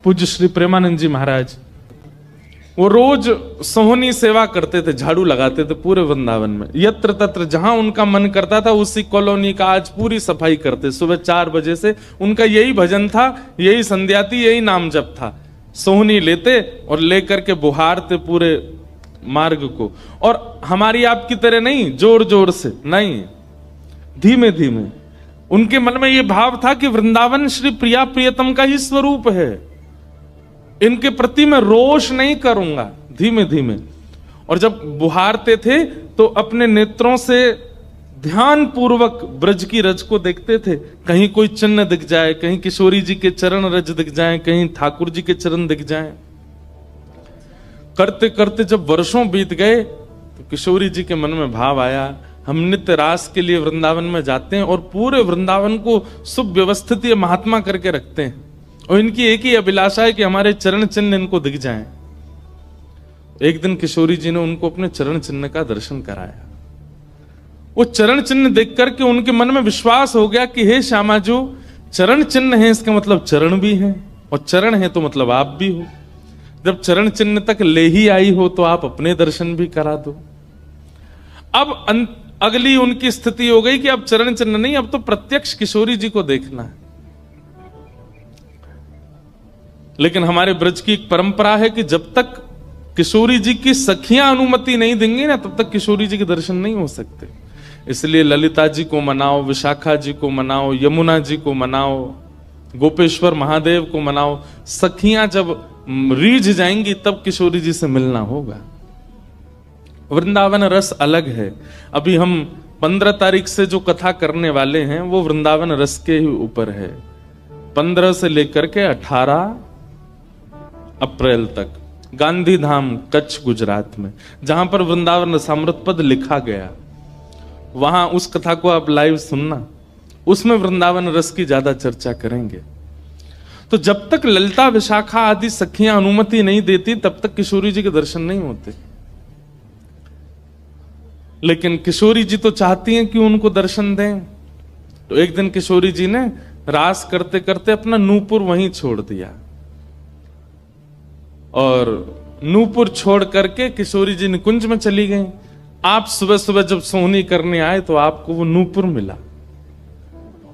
पूज्य श्री प्रेमानंद जी महाराज वो रोज सोहनी सेवा करते थे, झाड़ू लगाते थे पूरे वृंदावन में, यत्र तत्र जहां उनका मन करता था उसी कॉलोनी का आज पूरी सफाई करते। सुबह 4 बजे से उनका यही भजन था, यही संध्या थी, यही नाम जप था। सोहनी लेते और लेकर के बुहारते पूरे मार्ग को, और हमारी आपकी तरह नहीं जोर जोर से, नहीं, धीमे धीमे। उनके मन में यह भाव था कि वृंदावन श्री प्रिया प्रियतम का ही स्वरूप है, इनके प्रति मैं रोष नहीं करूंगा, धीमे धीमे। और जब बुहारते थे तो अपने नेत्रों से ध्यान पूर्वक ब्रज की रज को देखते थे, कहीं कोई चिन्ह दिख जाए, कहीं किशोरी जी के चरण रज दिख जाए, कहीं ठाकुर जी के चरण दिख जाए। करते करते जब वर्षों बीत गए तो किशोरी जी के मन में भाव आया, हम नित्य रास के लिए वृंदावन में जाते हैं और पूरे वृंदावन को सुव्यवस्थित महात्मा करके रखते हैं, और इनकी एक ही अभिलाषा है कि हमारे चरण चिन्ह इनको दिख जाएं। एक दिन किशोरी जी ने उनको अपने चरण चिन्ह का दर्शन कराया। वो चरण चिन्ह देख करके उनके मन में विश्वास हो गया कि हे श्यामा, जो चरण चिन्ह है इसका मतलब चरण भी है, और चरण है तो मतलब आप भी हो। जब चरण चिन्ह तक ले ही आई हो तो आप अपने दर्शन भी करा दो। अब अगली उनकी स्थिति हो गई कि अब चरण चिन्ह नहीं, अब तो प्रत्यक्ष किशोरी जी को देखना है। लेकिन हमारे ब्रज की एक परंपरा है कि जब तक किशोरी जी की सखियां अनुमति नहीं देंगी ना, तब तक किशोरी जी के दर्शन नहीं हो सकते। इसलिए ललिता जी को मनाओ, विशाखा जी को मनाओ, यमुना जी को मनाओ, गोपेश्वर महादेव को मनाओ, सखियां जब रीझ जाएंगी तब किशोरी जी से मिलना होगा। वृंदावन रस अलग है। अभी हम 15 तारीख से जो कथा करने वाले हैं वो वृंदावन रस के ही ऊपर है। 15 से लेकर के 18 अप्रैल तक गांधी धाम कच्छ गुजरात में, जहां पर वृंदावन रसामृत पद लिखा गया, वहां उस कथा को आप लाइव सुनना, उसमें वृंदावन रस की ज्यादा चर्चा करेंगे। तो जब तक ललिता विशाखा आदि सखियां अनुमति नहीं देती तब तक किशोरी जी के दर्शन नहीं होते। लेकिन किशोरी जी तो चाहती हैं कि उनको दर्शन दें। तो एक दिन किशोरी जी ने रास करते करते अपना नूपुर वहीं छोड़ दिया, और नूपुर छोड़ करके किशोरी जी निकुंज में चली गई। आप सुबह सुबह जब सोहनी करने आए तो आपको वो नूपुर मिला,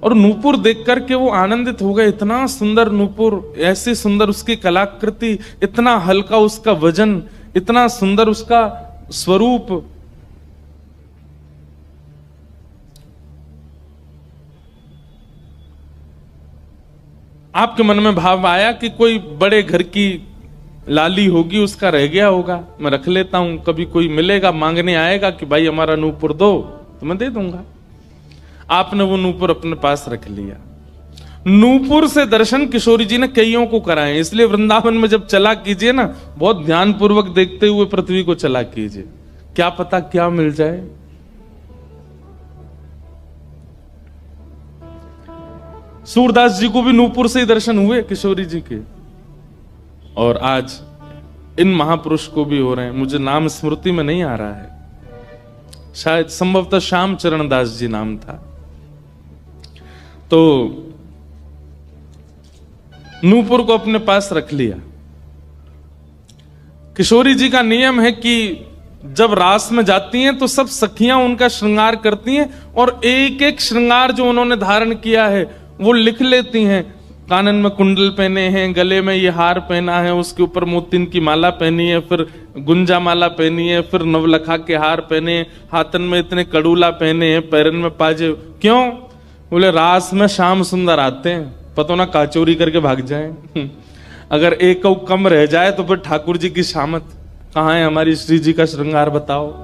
और नूपुर देख करके वो आनंदित हो गए। इतना सुंदर नूपुर, ऐसी सुंदर उसकी कलाकृति, इतना हल्का उसका वजन, इतना सुंदर उसका स्वरूप। आपके मन में भाव आया कि कोई बड़े घर की लाली होगी, उसका रह गया होगा, मैं रख लेता हूं, कभी कोई मिलेगा मांगने आएगा कि भाई हमारा नूपुर दो तो मैं दे दूंगा। आपने वो नूपुर अपने पास रख लिया। नूपुर से दर्शन किशोरी जी ने कईयों को कराए। इसलिए वृंदावन में जब चला कीजिए ना, बहुत ध्यान पूर्वक देखते हुए पृथ्वी को चला कीजिए, क्या पता क्या मिल जाए। सूरदास जी को भी नूपुर से ही दर्शन हुए किशोरी जी के, और आज इन महापुरुष को भी हो रहे हैं। मुझे नाम स्मृति में नहीं आ रहा है, शायद संभवतः श्याम चरण दास जी नाम था। तो नूपुर को अपने पास रख लिया। किशोरी जी का नियम है कि जब रास में जाती हैं तो सब सखियां उनका श्रृंगार करती हैं, और एक एक श्रृंगार जो उन्होंने धारण किया है वो लिख लेती हैं। कानन में कुंडल पहने हैं, गले में ये हार पहना है, उसके ऊपर मोतिन की माला पहनी है, फिर गुंजा माला पहनी है, फिर नवलखा के हार पहने हैं, हाथन में इतने कड़ूला पहने हैं, पैरन में पाजे। क्यों? बोले रास में श्याम सुंदर आते हैं, पता ना काचोरी करके भाग जाएं। अगर एक कम रह जाए तो फिर ठाकुर जी की शामत कहाँ है, हमारी श्री जी का श्रृंगार बताओ।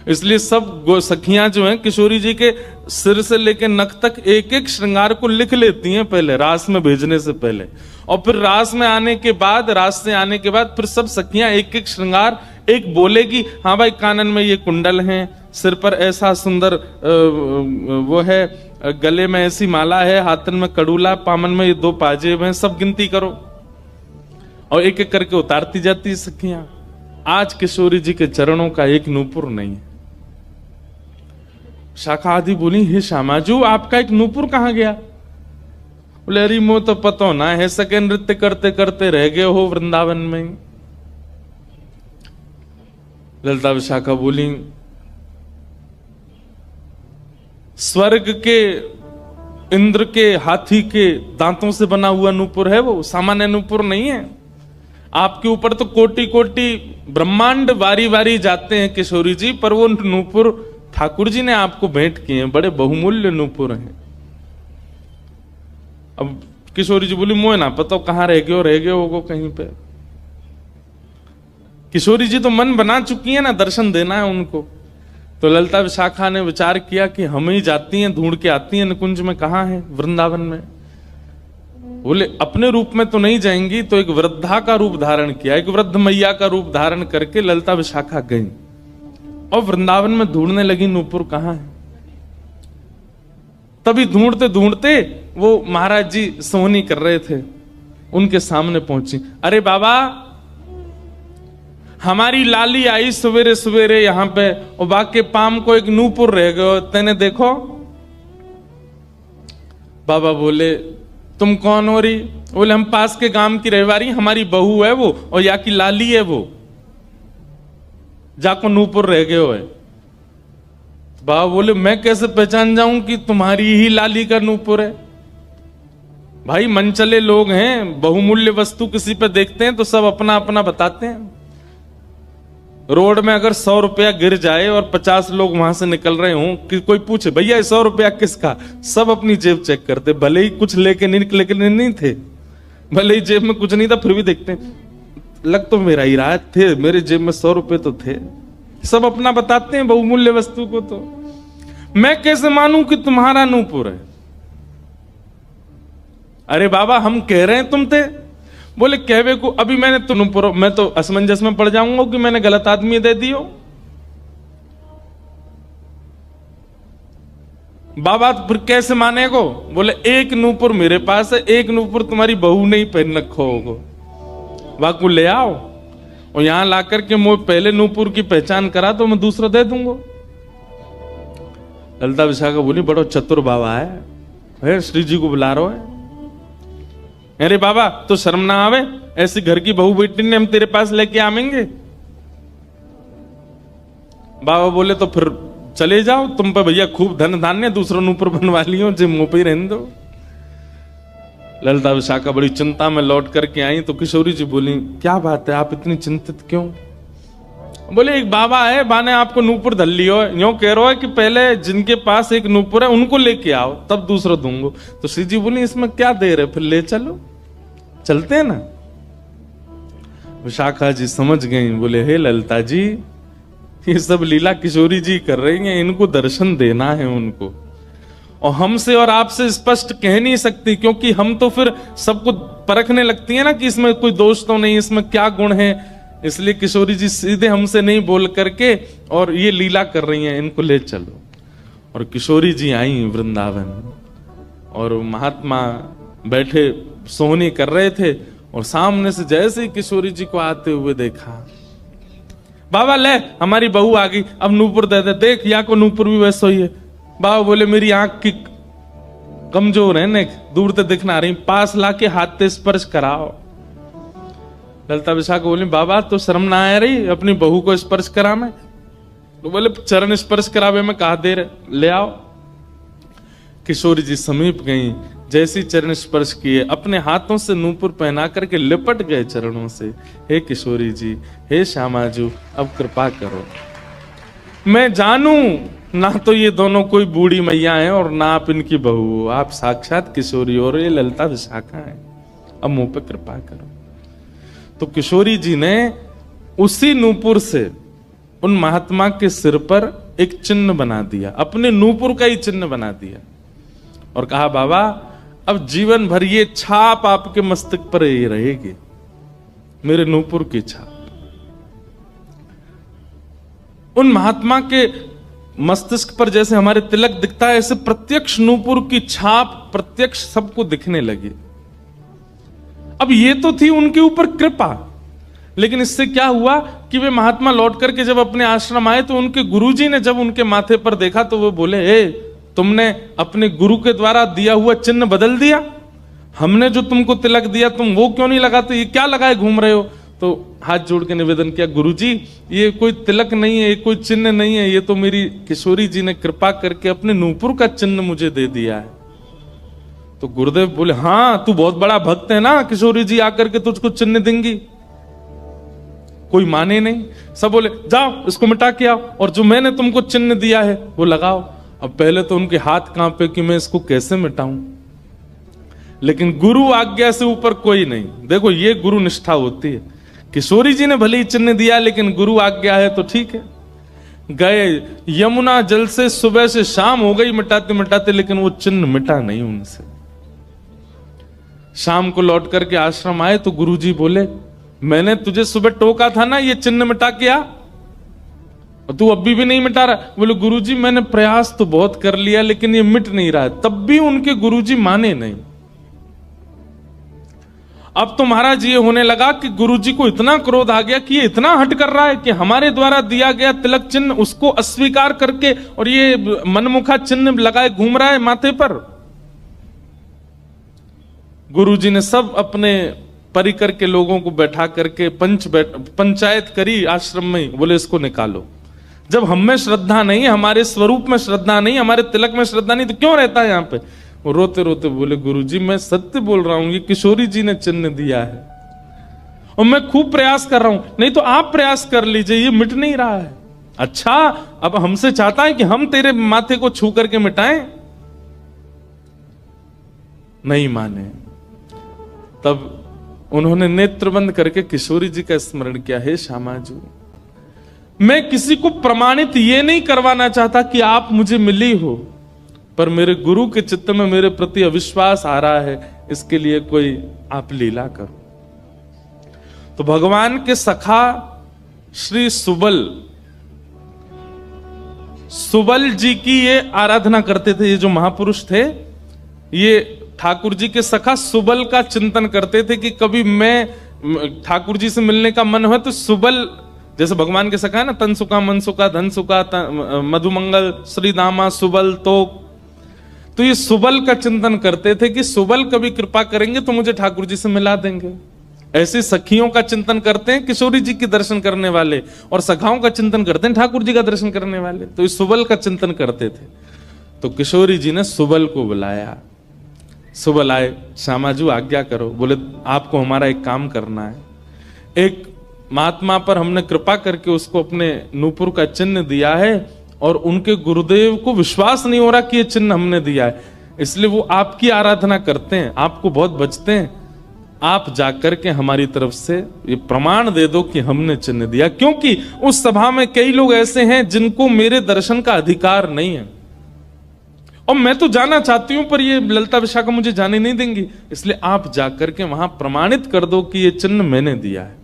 इसलिए सब सखियां जो हैं किशोरी जी के सिर से लेकर नख तक एक एक श्रृंगार को लिख लेती हैं पहले, रास में भेजने से पहले, और फिर रास में आने के बाद, रास से आने के बाद फिर सब सखियां एक एक श्रृंगार, एक बोलेगी हाँ भाई कानन में ये कुंडल हैं, सिर पर ऐसा सुंदर वो है, गले में ऐसी माला है, हाथन में कड़ूला, पामन में ये 2 पाजेब हैं, सब गिनती करो, और एक एक करके उतारती जाती है सखियां। आज किशोरी जी के चरणों का एक नूपुर नहीं है। शाखा आदि बोली, हे श्यामाजू आपका एक नूपुर कहां गया? बोले अरे मो तो पता ना है, सके नृत्य करते करते रह गए हो वृंदावन में। ललिता विशाखा बोली स्वर्ग के इंद्र के हाथी के दांतों से बना हुआ नूपुर है, वो सामान्य नूपुर नहीं है। आपके ऊपर तो कोटि कोटि ब्रह्मांड वारी वारी जाते हैं किशोरी जी, पर वो नूपुर ठाकुर जी ने आपको भेंट किए हैं, बड़े बहुमूल्य नूपुर हैं। अब किशोरी जी बोली मोए ना पता कहां रह गए होगो कहीं पे। किशोरी जी तो मन बना चुकी है ना, दर्शन देना है उनको। तो ललिता विशाखा ने विचार किया कि हम ही जाती हैं, ढूंढ के आती हैं निकुंज में कहां है, वृंदावन में। बोले अपने रूप में तो नहीं जाएंगी, तो एक वृद्धा का रूप धारण किया, एक वृद्ध मैया का रूप धारण करके ललिता विशाखा गई और वृंदावन में ढूंढने लगी नूपुर कहां है। तभी ढूंढते ढूंढते वो महाराज जी सोहनी कर रहे थे, उनके सामने पहुंची। अरे बाबा हमारी लाली आई सवेरे सवेरे यहाँ पे और बाके पाम को एक नूपुर रह गयो, तेने देखो। बाबा बोले तुम कौन हो रही? बोले हम पास के गांव की रहवारी, हमारी बहू है वो और या की लाली है वो, जाको नूपुर रह गयो है। बाबा बोले मैं कैसे पहचान जाऊं कि तुम्हारी ही लाली का नूपुर है? भाई मनचले लोग हैं, बहुमूल्य वस्तु किसी पे देखते हैं तो सब अपना अपना बताते हैं। रोड में अगर 100 रुपया गिर जाए और 50 लोग वहां से निकल रहे हों, कि कोई पूछे भैया 100 रुपया किसका, सब अपनी जेब चेक करते, भले ही कुछ लेके नहीं थे, भले ही जेब में कुछ नहीं था फिर भी देखते हैं, लग तो मेरा ही रहा थे, मेरे जेब में 100 रुपए तो थे। सब अपना बताते हैं बहुमूल्य वस्तु को। तो मैं कैसे मानूं कि तुम्हारा नूपुर है? अरे बाबा हम कह रहे हैं तुम थे। बोले कहवे को अभी मैंने तो नूपुर, मैं तो असमंजस में पड़ जाऊंगा कि मैंने गलत आदमी दे दियो। बाबा फिर कैसे मानेगो? बोले एक नूपुर मेरे पास है, एक नूपुर तुम्हारी बहू ने ही पहन रखो होगो, वाकू ले आओ और यहां लाकर के मुझे पहले नूपुर की पहचान करा तो मैं दूसरा दे दूंगा। ललिता विशाखा बोली बड़ो चतुर बाबा है, श्री जी को बुला रहा है। अरे बाबा तो शर्म ना आवे, ऐसी घर की बहू बेटी ने हम तेरे पास लेके आवेंगे? बाबा बोले तो फिर चले जाओ, तुम पे भैया खूब धन धान्य, दूसरा नूपुर बनवा लियो, जो मुंह पे ही रहने दो। ललिता विशाखा बड़ी चिंता में लौट करके आई तो किशोरी जी बोली क्या बात है, आप इतनी चिंतित क्यों? बोले एक बाबा है, बाने आपको नूपुर धल लियो, यूं कह रहा है कि पहले जिनके पास एक नूपुर है उनको लेके आओ तब दूसरा दूंगो। तो श्री जी बोली इसमें क्या देर है, फिर ले चलो, चलते हैं ना। विशाखा जी समझ गई, बोले हे ललिता जी ये सब लीला किशोरी जी कर रही हैं, इनको दर्शन देना है उनको, और हमसे और आपसे स्पष्ट कह नहीं सकती, क्योंकि हम तो फिर सबको परखने लगती है ना कि इसमें कोई दोष तो नहीं, इसमें क्या गुण है। इसलिए किशोरी जी सीधे हमसे नहीं बोल करके और ये लीला कर रही हैं, इनको ले चलो। और किशोरी जी आई वृंदावन और महात्मा बैठे सोहनी कर रहे थे और सामने से जैसे ही किशोरी जी को आते हुए देखा, बाबा ले हमारी बहू आ गई, अब नूपुर दे दे, देख या को नूपुर भी वैसा ही है। बाबा बोले मेरी आंख की कमजोर है, ने दूर से दिखना रही, पास लाके हाथ से स्पर्श कराओ। ललिता विशाखा बोली बाबा तो शर्म ना आ रही अपनी बहू को स्पर्श करा में? तो बोले चरण स्पर्श करावे में कहा देर, ले आओ। किशोरी जी समीप गई, जैसी चरण स्पर्श किए अपने हाथों से नूपुर पहना करके लिपट गए चरणों से। हे किशोरी जी, हे श्यामाजू, अब कृपा करो, मैं जानूं ना तो ये दोनों कोई बूढ़ी मैया हैं और ना आप इनकी बहू हो, आप साक्षात किशोरी और ये ललिता विशाखा है, अब मुंह पे कृपा करो। तो किशोरी जी ने उसी नूपुर से उन महात्मा के सिर पर एक चिन्ह बना दिया, अपने नूपुर का ही चिन्ह बना दिया और कहा बाबा अब जीवन भर ये छाप आपके मस्तक पर ही रहेगी, मेरे नूपुर की छाप। उन महात्मा के मस्तिष्क पर जैसे हमारे तिलक दिखता है, ऐसे प्रत्यक्ष नूपुर की छाप प्रत्यक्ष सबको दिखने लगी। अब ये तो थी उनके ऊपर कृपा, लेकिन इससे क्या हुआ कि वे महात्मा लौट करके जब अपने आश्रम आए तो उनके गुरुजी ने जब उनके माथे पर देखा तो वो बोले, हे तुमने अपने गुरु के द्वारा दिया हुआ चिन्ह बदल दिया, हमने जो तुमको तिलक दिया तुम वो क्यों नहीं लगाते, ये क्या लगाए घूम रहे हो। तो हाथ जोड़ के निवेदन किया, गुरुजी ये कोई तिलक नहीं है, ये कोई चिन्ह नहीं है, ये तो मेरी किशोरी जी ने कृपा करके अपने नूपुर का चिन्ह मुझे दे दिया है। तो गुरुदेव बोले, हाँ तू बहुत बड़ा भक्त है ना, किशोरी जी आकर के तुझको चिन्ह देंगी। कोई माने नहीं, सब बोले जाओ इसको मिटा के आओ, और जो मैंने तुमको चिन्ह दिया है वो लगाओ। अब पहले तो उनके हाथ कांपे कि मैं इसको कैसे मिटाऊं, लेकिन गुरु आज्ञा से ऊपर कोई नहीं। देखो ये गुरु निष्ठा होती है। किशोरी जी ने भले ही चिन्ह दिया, लेकिन गुरु आज्ञा है तो ठीक है। गए यमुना जल से सुबह से शाम हो गई मिटाते मिटाते, लेकिन वो चिन्ह मिटा नहीं उनसे। शाम को लौट करके आश्रम आए तो गुरुजी बोले, मैंने तुझे सुबह टोका था ना ये चिन्ह मिटा के आ, और तू अभी भी नहीं मिटा रहा। बोले गुरुजी मैंने प्रयास तो बहुत कर लिया लेकिन ये मिट नहीं रहा है। तब भी उनके गुरुजी माने नहीं। अब तो महाराज ये होने लगा कि गुरुजी को इतना क्रोध आ गया कि ये इतना हट कर रहा है कि हमारे द्वारा दिया गया तिलक चिन्ह उसको अस्वीकार करके और ये मनमुखा चिन्ह लगाए घूम रहा है माथे पर। गुरुजी ने सब अपने परिकर के लोगों को बैठा करके पंचायत करी आश्रम में। बोले इसको निकालो, जब हम में श्रद्धा नहीं, हमारे स्वरूप में श्रद्धा नहीं, हमारे तिलक में श्रद्धा नहीं, तो क्यों रहता है यहाँ पे। वो रोते रोते बोले गुरुजी मैं सत्य बोल रहा हूं, ये किशोरी जी ने चिन्ह दिया है और मैं खूब प्रयास कर रहा हूं। नहीं तो आप प्रयास कर लीजिए, ये मिट नहीं रहा है। अच्छा अब हमसे चाहता है कि हम तेरे माथे को छू करके मिटाएं। नहीं माने। तब उन्होंने नेत्र बंद करके किशोरी जी का स्मरण किया, हे श्यामा जी मैं किसी को प्रमाणित ये नहीं करवाना चाहता कि आप मुझे मिली हो, पर मेरे गुरु के चित्त में मेरे प्रति अविश्वास आ रहा है, इसके लिए कोई आप लीला करो। तो भगवान के सखा श्री सुबल जी की ये आराधना करते थे। ये जो महापुरुष थे ये ठाकुर जी के सखा सुबल का चिंतन करते थे कि कभी मैं ठाकुर जी से मिलने का मन हो तो सुबल, जैसे भगवान के सखा है ना, तन सुखा मन सुखा धन सुखा मधुमंगल श्री दामा सुबल, तो ये सुबल का चिंतन करते थे कि सुबल कभी कृपा करेंगे तो मुझे ठाकुर जी से मिला देंगे। ऐसे सखियों का चिंतन करते हैं किशोरी जी के दर्शन करने वाले, और सखाओं का चिंतन करते हैं ठाकुर जी का दर्शन करने वाले। तो ये सुबल का चिंतन करते थे। तो किशोरी जी ने सुबल को बुलाया। सुबल आए, श्यामाजू आज्ञा करो। बोले आपको हमारा एक काम करना है। एक महात्मा पर हमने कृपा करके उसको अपने नूपुर का चिन्ह दिया है और उनके गुरुदेव को विश्वास नहीं हो रहा कि ये चिन्ह हमने दिया है, इसलिए वो आपकी आराधना करते हैं, आपको बहुत बचते हैं। आप जाकर के हमारी तरफ से ये प्रमाण दे दो कि हमने चिन्ह दिया, क्योंकि उस सभा में कई लोग ऐसे हैं जिनको मेरे दर्शन का अधिकार नहीं है और मैं तो जाना चाहती हूं पर ये ललिता विशाखा मुझे जाने नहीं देंगी, इसलिए आप जाकर के वहां प्रमाणित कर दो कि ये चिन्ह मैंने दिया है।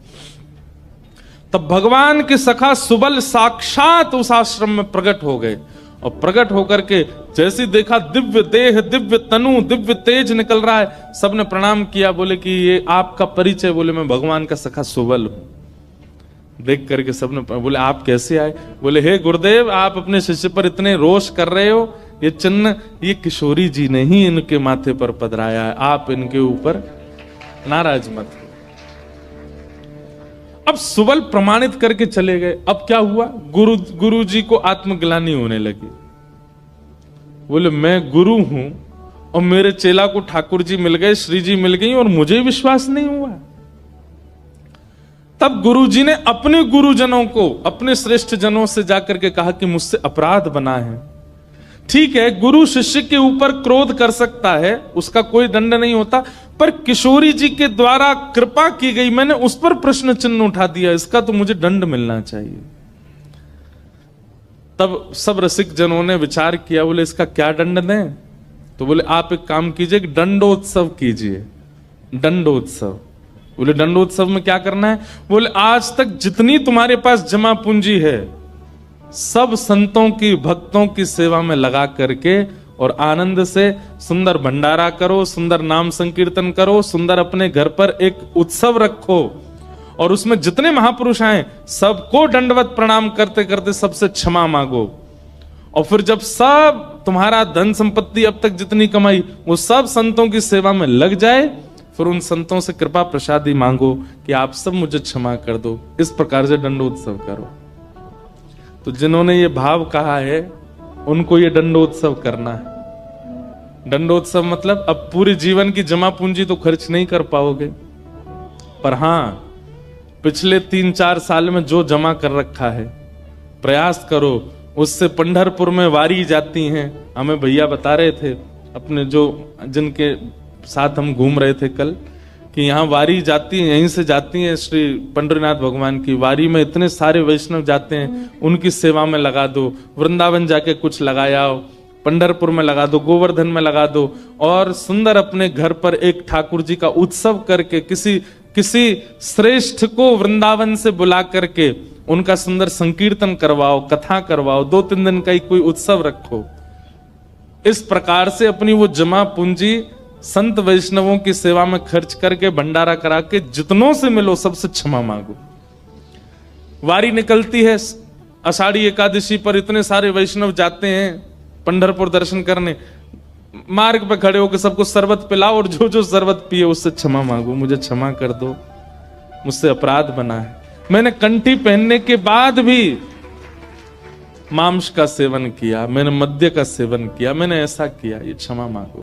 तब भगवान के सखा सुबल साक्षात उस आश्रम में प्रकट हो गए और प्रकट होकर के जैसे देखा दिव्य देह, दिव्य तनु, दिव्य तेज निकल रहा है, सबने प्रणाम किया। बोले कि ये आपका परिचय। बोले मैं भगवान का सखा सुबल हूं। देख करके सबने बोले आप कैसे आए। बोले हे गुरुदेव आप अपने शिष्य पर इतने रोष कर रहे हो, ये चिन्ह ये किशोरी जी ने ही इनके माथे पर पधराया है, आप इनके ऊपर नाराज मत। अब सुबल प्रमाणित करके चले गए। अब क्या हुआ, गुरु जी को आत्मग्लानि होने लगी। बोले मैं गुरु हूं और मेरे चेला को ठाकुर जी मिल गए, श्री जी मिल गई और मुझे विश्वास नहीं हुआ। तब गुरु जी ने अपने गुरुजनों को, अपने श्रेष्ठ जनों से जाकर के कहा कि मुझसे अपराध बना है। ठीक है, गुरु शिष्य के ऊपर क्रोध कर सकता है, उसका कोई दंड नहीं होता, पर किशोरी जी के द्वारा कृपा की गई, मैंने उस पर प्रश्न चिन्ह उठा दिया, इसका तो मुझे दंड मिलना चाहिए। तब सब रसिक जनों ने विचार किया, बोले इसका क्या दंड दें। तो बोले आप एक काम कीजिए, दंडोत्सव कीजिए। दंडोत्सव। बोले दंडोत्सव में क्या करना है। बोले आज तक जितनी तुम्हारे पास जमा पूंजी है सब संतों की, भक्तों की सेवा में लगा करके और आनंद से सुंदर भंडारा करो, सुंदर नाम संकीर्तन करो, सुंदर अपने घर पर एक उत्सव रखो और उसमें जितने महापुरुष आए सबको दंडवत प्रणाम करते करते सबसे क्षमा मांगो और फिर जब सब तुम्हारा धन संपत्ति अब तक जितनी कमाई वो सब संतों की सेवा में लग जाए, फिर उन संतों से कृपा प्रसादी मांगो कि आप सब मुझे क्षमा कर दो। इस प्रकार से दंडोत्सव करो। तो जिन्होंने ये भाव कहा है उनको ये दंडोत्सव करना है। दंडोत्सव मतलब अब पूरे जीवन की जमा पूंजी तो खर्च नहीं कर पाओगे, पर हां पिछले 3-4 साल में जो जमा कर रखा है प्रयास करो उससे। पंढरपुर में वारी जाती हैं, हमें भैया बता रहे थे अपने जो जिनके साथ हम घूम रहे थे कल, कि यहाँ वारी जाती है, यहीं से जाती है श्री पंडरीनाथ भगवान की वारी में इतने सारे वैष्णव जाते हैं, उनकी सेवा में लगा दो। वृंदावन जाके कुछ लगाया, पंढरपुर में लगा दो, गोवर्धन में लगा दो, और सुंदर अपने घर पर एक ठाकुर जी का उत्सव करके किसी श्रेष्ठ को वृंदावन से बुला करके उनका सुंदर संकीर्तन करवाओ, कथा करवाओ, 2-3 दिन का ही कोई उत्सव रखो। इस प्रकार से अपनी वो जमा पूंजी संत वैष्णवों की सेवा में खर्च करके भंडारा करा के जितनों से मिलो सबसे क्षमा मांगो। वारी निकलती है आषाढ़ी एकादशी पर, इतने सारे वैष्णव जाते हैं पंढरपुर दर्शन करने, मार्ग पे खड़े होकर सबको शरबत पिलाओ और जो जो शरबत पिए उससे क्षमा मांगो, मुझे क्षमा कर दो, मुझसे अपराध बना है, मैंने कंठी पहनने के बाद भी मांस का सेवन किया, मैंने मद्य का सेवन किया, मैंने ऐसा किया, ये क्षमा मांगो।